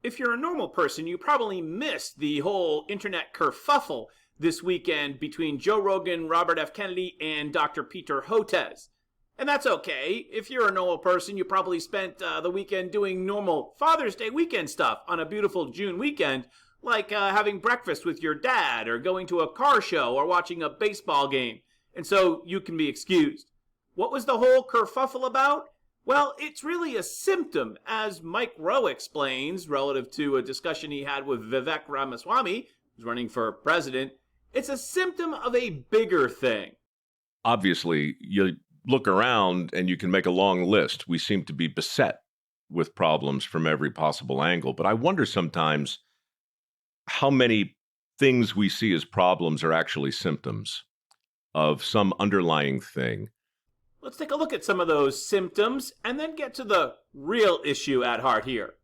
If you're a normal person, you probably missed the whole internet kerfuffle this weekend between Joe Rogan, Robert F. Kennedy, and Dr. Peter Hotez. And that's okay. If you're a normal person, you probably spent the weekend doing normal Father's Day weekend stuff on a beautiful June weekend, like having breakfast with your dad, or going to a car show, or watching a baseball game. And so you can be excused. What was the whole kerfuffle about? Well, it's really a symptom, as Mike Rowe explains, relative to a discussion he had with Vivek Ramaswamy, who's running for president. It's a symptom of a bigger thing. Obviously, you look around and you can make a long list. We seem to be beset with problems from every possible angle. But I wonder sometimes how many things we see as problems are actually symptoms of some underlying thing. Let's take a look at some of those symptoms and then get to the real issue at heart here.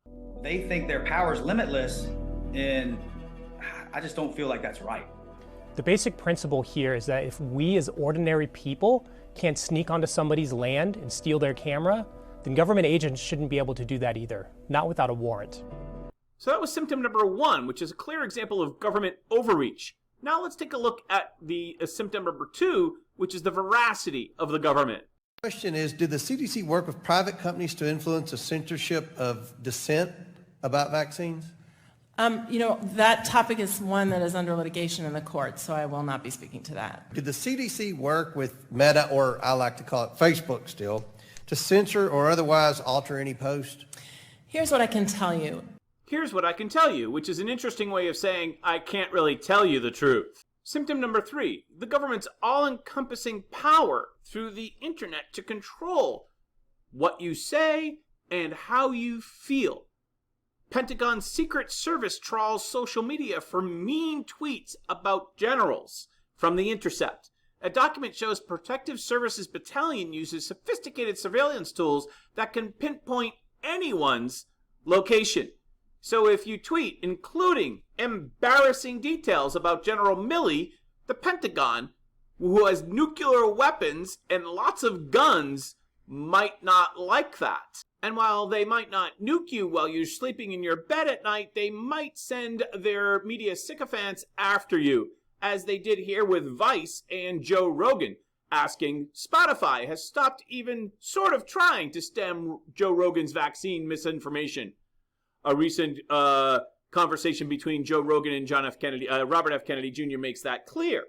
They think their power is limitless, and I just don't feel like that's right. The basic principle here is that if we as ordinary people can't sneak onto somebody's land and steal their camera, then government agents shouldn't be able to do that either, not without a warrant. So that was symptom number 1, which is a clear example of government overreach. Now let's take a look at the symptom number 2, which is the veracity of the government. The question is, did the CDC work with private companies to influence the censorship of dissent about vaccines? That topic is one that is under litigation in the courts, so I will not be speaking to that. Did the CDC work with Meta, or I like to call it Facebook still, to censor or otherwise alter any post? Here's what I can tell you. Here's what I can tell you, which is an interesting way of saying I can't really tell you the truth. Symptom number 3, the government's all-encompassing power through the internet to control what you say and how you feel. Pentagon's Secret Service trawls social media for mean tweets about generals from The Intercept. A document shows Protective Services Battalion uses sophisticated surveillance tools that can pinpoint anyone's location. So if you tweet, including embarrassing details about General Milley, the Pentagon, who has nuclear weapons and lots of guns, might not like that. And while they might not nuke you while you're sleeping in your bed at night, they might send their media sycophants after you, as they did here with Vice and Joe Rogan, asking Spotify has stopped even sort of trying to stem Joe Rogan's vaccine misinformation. A recent conversation between Joe Rogan and Robert F. Kennedy Jr. makes that clear.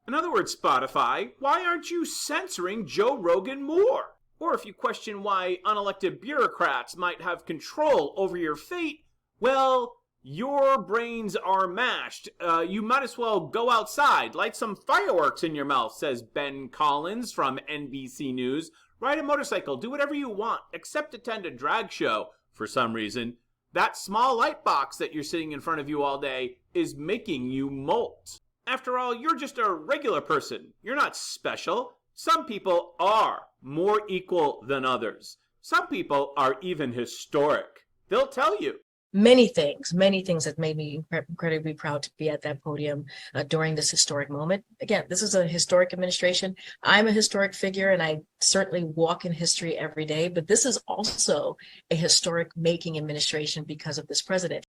In other words, Spotify, why aren't you censoring Joe Rogan more? Or if you question why unelected bureaucrats might have control over your fate, well, your brains are mashed. You might as well go outside, light some fireworks in your mouth, says Ben Collins from NBC News. Ride a motorcycle, do whatever you want, except attend a drag show for some reason. That small light box that you're sitting in front of you all day is making you molt. After all, you're just a regular person. You're not special. Some people are more equal than others. Some people are even historic. They'll tell you. Many things that made me incredibly proud to be at that podium during this historic moment. Again, this is a historic administration. I'm a historic figure, and I certainly walk in history every day, but this is also a historic making administration because of this president.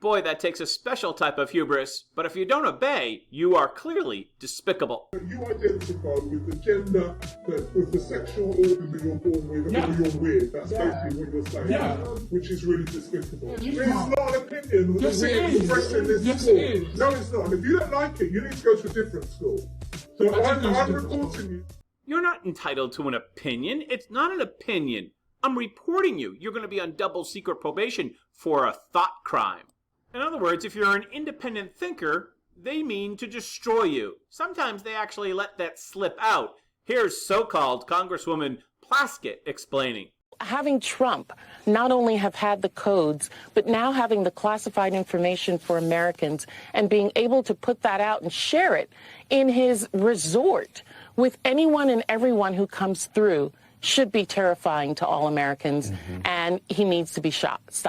Boy, that takes a special type of hubris, but if you don't obey, you are clearly despicable. You identify with the gender, with the sexual organ that you're born with, and you're with. That's basically what you're saying, which is really despicable. It's not an opinion that we're expressing this school. No, it's not. And if you don't like it, you need to go to a different school. So I'm reporting you. You're not entitled to an opinion. It's not an opinion. I'm reporting you. You're going to be on double secret probation for a thought crime. In other words, if you're an independent thinker, they mean to destroy you. Sometimes they actually let that slip out. Here's so-called Congresswoman Plaskett explaining. Having Trump not only have had the codes, but now having the classified information for Americans and being able to put that out and share it in his resort with anyone and everyone who comes through should be terrifying to all Americans, and he needs to be stopped.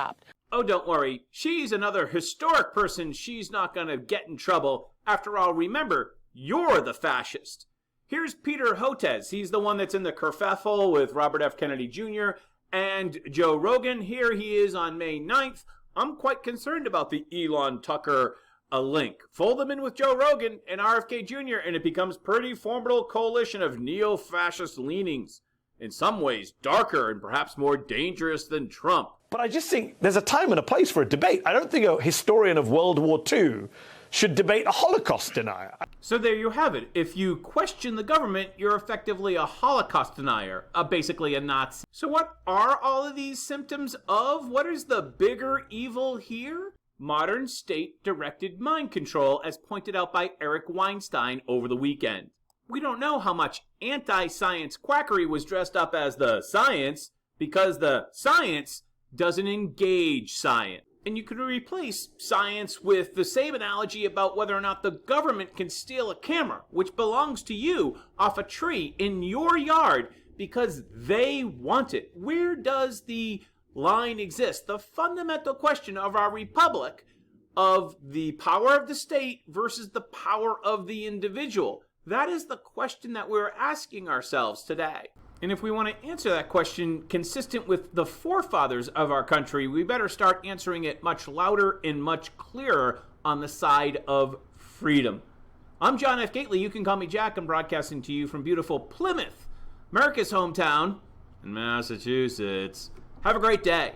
Oh, don't worry. She's another historic person. She's not going to get in trouble. After all, remember, you're the fascist. Here's Peter Hotez. He's the one that's in the kerfuffle with Robert F. Kennedy Jr. and Joe Rogan. Here he is on May 9th I'm quite concerned about the Elon Tucker link. Fold them in with Joe Rogan and RFK Jr. and it becomes pretty formidable coalition of neo-fascist leanings. In some ways, darker and perhaps more dangerous than Trump. But I just think there's a time and a place for a debate. I don't think a historian of World War II should debate a Holocaust denier. So there you have it. If you question the government, you're effectively a Holocaust denier, basically a Nazi. So what are all of these symptoms of? What is the bigger evil here? Modern state-directed mind control, as pointed out by Eric Weinstein over the weekend. We don't know how much anti-science quackery was dressed up as the science, because the science doesn't engage science. And you could replace science with the same analogy about whether or not the government can steal a camera, which belongs to you, off a tree in your yard because they want it. Where does the line exist? The fundamental question of our republic, of the power of the state versus the power of the individual. That is the question that we're asking ourselves today. And if we want to answer that question consistent with the forefathers of our country, we better start answering it much louder and much clearer on the side of freedom. I'm John F. Gately. You can call me Jack. I'm broadcasting to you from beautiful Plymouth, America's hometown in Massachusetts. Have a great day.